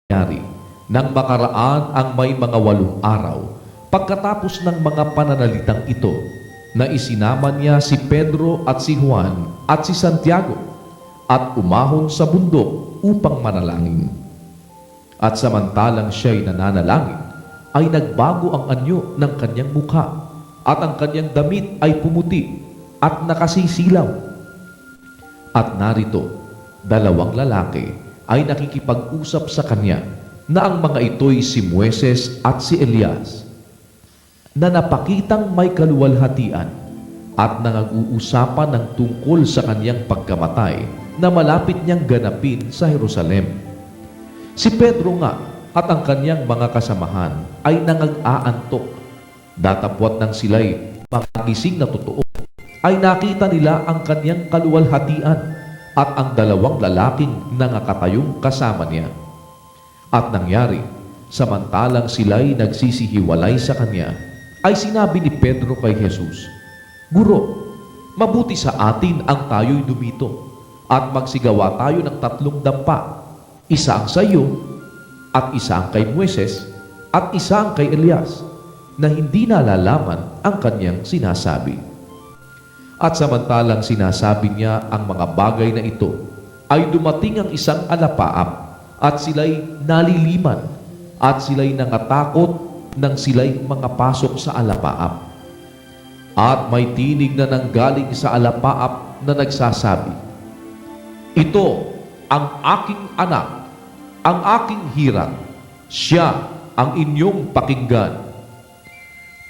nangyari nang makaraan ang may mga 8 araw pagkatapos ng mga pananalitang ito na isinama niya si Pedro at si Juan at si Santiago at umahon sa bundok upang manalangin. At samantalang siya'y nananalangin, ay nagbago ang anyo ng kanyang mukha at ang kanyang damit ay pumuti at nakasisilaw. At narito, 2 lalaki ay nakikipag-usap sa kanya na ang mga ito'y si Moises at si Elias, na napakitang may kaluwalhatian at nangag-uusapan ng tungkol sa kanyang pagkamatay na malapit niyang ganapin sa Jerusalem. Si Pedro nga at ang kanyang mga kasamahan ay nangag-aantok. Datapwat nang sila'y magising na totoo, ay nakita nila ang kanyang kaluwalhatian at ang 2 lalaking nangakatayong kasama niya. At nangyari, samantalang sila'y nagsisihiwalay sa kanya, ay sinabi ni Pedro kay Jesus, "Guro, mabuti sa atin ang tayo'y dumito at magsigawa tayo ng 3 dampa, isa ang sa iyo, at isa ang kay Moises, at isa ang kay Elias," na hindi nalalaman ang kanyang sinasabi. At samantalang sinasabi niya ang mga bagay na ito, ay dumating ang isang alapaap, at sila'y naliliman, at sila'y nangatakot nang sila'y makapasok sa alapaap. At may tinig na nanggaling sa alapaap na nagsasabi, "Ito ang aking anak, ang aking hirang, siya ang inyong pakinggan."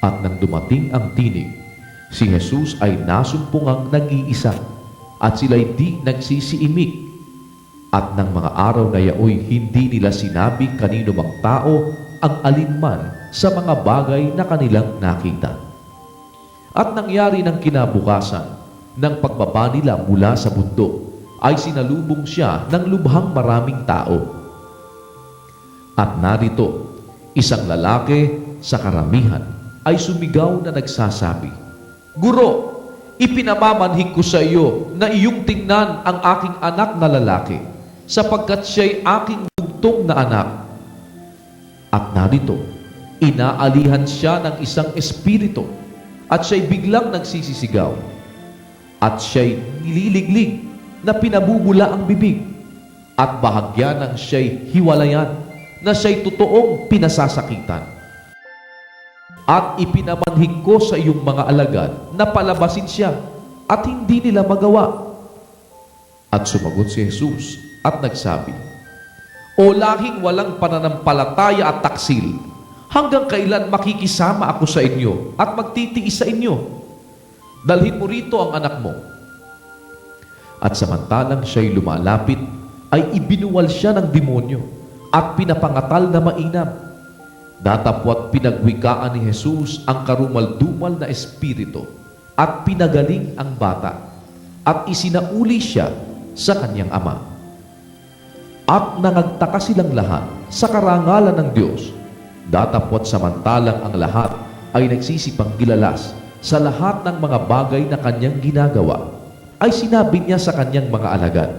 At nang dumating ang tinig, si Jesus ay nasumpungang nag-iisa, at sila'y di nagsisiimik. At ng mga araw na yaoy, hindi nila sinabi kanino mang tao ang alinman sa mga bagay na kanilang nakita. At nangyari ng kinabukasan, ng pagbaba nila mula sa bundok, ay sinalubong siya ng lubhang maraming tao. At narito, isang lalaki sa karamihan ay sumigaw na nagsasabi, "Guro, ipinamamanhik ko sa iyo na iyong tingnan ang aking anak na lalaki, sapagkat siya'y aking bugtong na anak." At narito, inaalihan siya ng isang espiritu, at siya'y biglang nagsisisigaw, at siya'y nililiglig na pinabubula ang bibig, at bahagya ng siya'y hiwalayan, na siya'y totoong pinasasakitan. At ipinamanhik ko sa iyong mga alagad na palabasin siya, at hindi nila magawa. At sumagot si Jesus at nagsabi, "O lahing walang pananampalataya at taksil, hanggang kailan makikisama ako sa inyo at magtitiis sa inyo? Dalhin mo rito ang anak mo." At samantalang siya'y lumalapit, ay ibinuwal siya ng demonyo at pinapangatal na mainam. Datapwat pinagwikaan ni Jesus ang karumal-dumal na espiritu at pinagaling ang bata, at isinauli siya sa kanyang ama. At nangagtaka silang lahat sa karangalan ng Diyos. Datapwat samantalang ang lahat ay nagsisipang gilalas sa lahat ng mga bagay na kanyang ginagawa, ay sinabi niya sa kanyang mga alagad,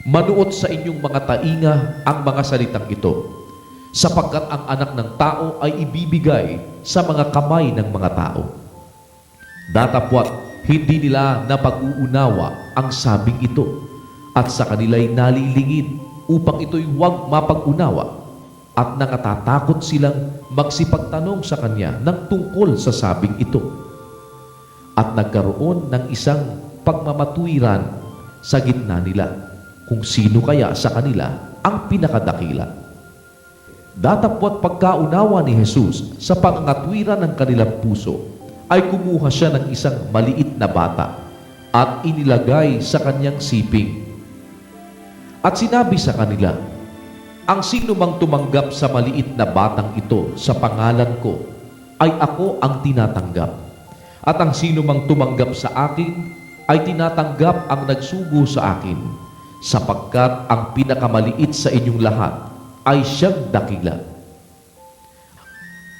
"Manuot sa inyong mga tainga ang mga salitang ito, sapagkat ang anak ng tao ay ibibigay sa mga kamay ng mga tao." Datapwat hindi nila napag-uunawa ang sabing ito, at sa kanila'y nalilingid upang ito'y huwag mapag-unawa, at nangatatakot silang magsipagtanong sa kanya ng tungkol sa sabing ito. At nagkaroon ng isang pagmamatuwiran sa gitna nila, kung sino kaya sa kanila ang pinakadakila. Datapwat pagkaunawa ni Jesus sa pangangatwiran ng kanilang puso, ay kumuha siya ng isang maliit na bata at inilagay sa kanyang siping. At sinabi sa kanila, "Ang sino mang tumanggap sa maliit na batang ito sa pangalan ko, ay ako ang tinatanggap. At ang sino mang tumanggap sa akin, ay tinatanggap ang nagsugo sa akin, sapagkat ang pinakamaliit sa inyong lahat ay siyang dakila."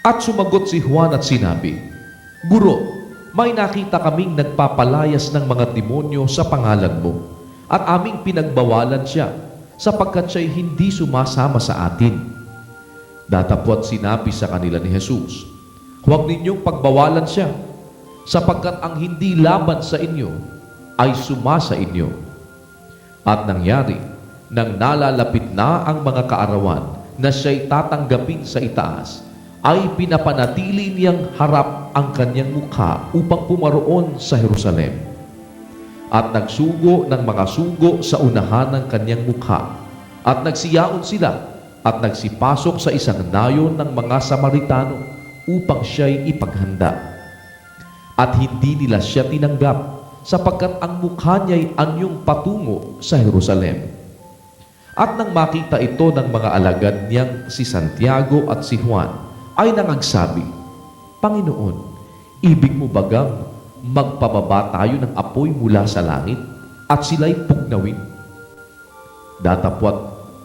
At sumagot si Juan at sinabi, "Guro, may nakita kaming nagpapalayas ng mga demonyo sa pangalan mo, at aming pinagbawalan siya, sapagkat siya'y hindi sumasama sa atin. Datapwat sinabi sa kanila ni Jesus, huwag ninyong pagbawalan siya, sapagkat ang hindi laban sa inyo ay sumasa inyo. At nangyari, nang nalalapit na ang mga kaarawan na siya'y tatanggapin sa itaas, ay pinapanatili niyang harap ang kanyang mukha upang pumaroon sa Jerusalem. At nagsugo ng mga sugo sa unahan ng kanyang mukha, at nagsiyaon sila, at nagsipasok sa isang nayon ng mga Samaritano upang siya'y ipaghanda. At hindi nila siya tinanggap, sapagkat ang mukha niya'y anyong patungo sa Jerusalem. At nang makita ito ng mga alagad niyang si Santiago at si Juan, ay nangagsabi, Panginoon, ibig mo bagang magpababa tayo ng apoy mula sa langit at sila'y pugnawin? Datapwat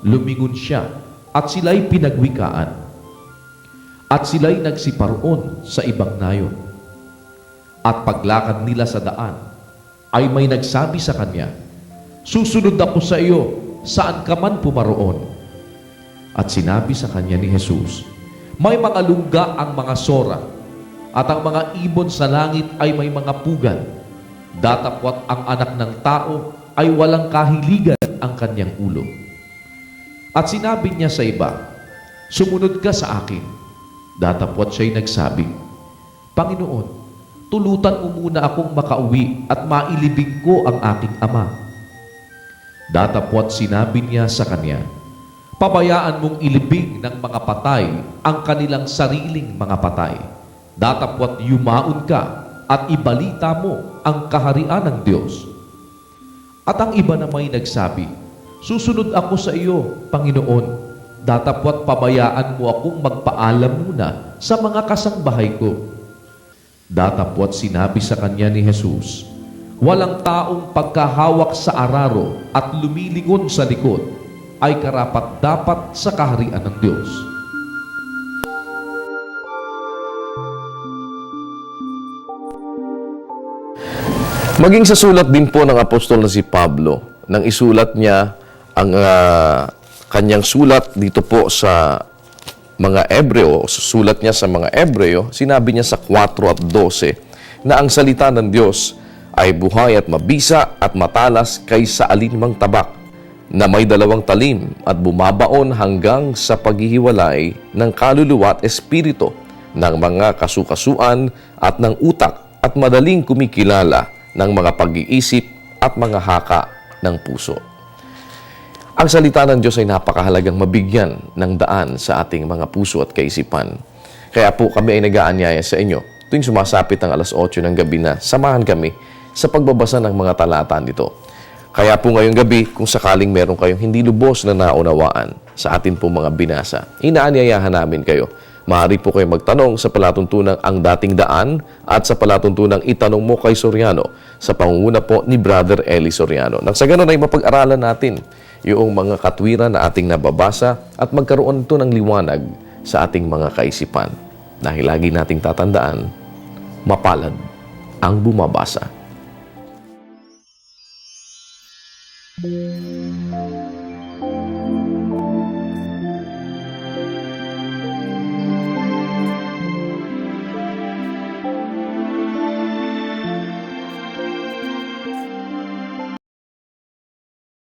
lumingon siya at sila'y pinagwikaan, at sila'y nagsiparoon sa ibang nayon. At paglakad nila sa daan, ay may nagsabi sa kanya, susunod ako sa iyo, saan ka man pumaroon. At sinabi sa kanya ni Jesus, may mga lungga ang mga sora, at ang mga ibon sa langit ay may mga pugan. Datapwat ang anak ng tao ay walang kahiligan ang kanyang ulo. At sinabi niya sa iba, sumunod ka sa akin. Datapwat siya'y nagsabi, Panginoon, tulutan mo muna akong makauwi at mailibing ko ang aking ama. Datapwat sinabi niya sa kanya, pabayaan mong ilibing ng mga patay ang kanilang sariling mga patay. Datapwat yumaon ka at ibalita mo ang kaharian ng Diyos. At ang iba na may nagsabi, susunod ako sa iyo, Panginoon. Datapwat pabayaan mo akong magpaalam muna sa mga kasangbahay ko. Datapwat sinabi sa kanya ni Jesus, walang taong pagkahawak sa araro at lumilingon sa likod ay karapat-dapat sa kaharian ng Diyos. Maging sa sulat din po ng apostol na si Pablo, nang isulat niya ang kanyang sulat dito po sa mga Ebreo, sulat niya sa mga Ebreo, sinabi niya sa 4 at 12 na ang salita ng Diyos ay buhay at mabisa at matalas kaysa alinmang tabak, na may 2 talim at bumabaon hanggang sa paghihiwalay ng kaluluwa at espiritu, ng mga kasukasuan at ng utak, at madaling kumikilala ng mga pag-iisip at mga haka ng puso. Ang salita ng Diyos ay napakahalagang mabigyan ng daan sa ating mga puso at kaisipan. Kaya po kami ay nag-aanyaya sa inyo tuwing sumasapit ang alas 8 ng gabi na samahan kami sa pagbabasa ng mga talata nito. Kaya po ngayong gabi, kung sakaling meron kayong hindi lubos na naunawaan sa atin po mga binasa, inaanyayahan namin kayo. Maaari po kayo magtanong sa palatuntunang Ang Dating Daan at sa palatuntunang Itanong Mo kay Soriano sa pangunguna po ni Brother Eli Soriano. Nang sa ganun ay mapag-aralan natin yung mga katwiran na ating nababasa at magkaroon ito ng liwanag sa ating mga kaisipan. Dahil lagi nating tatandaan, mapalad ang bumabasa.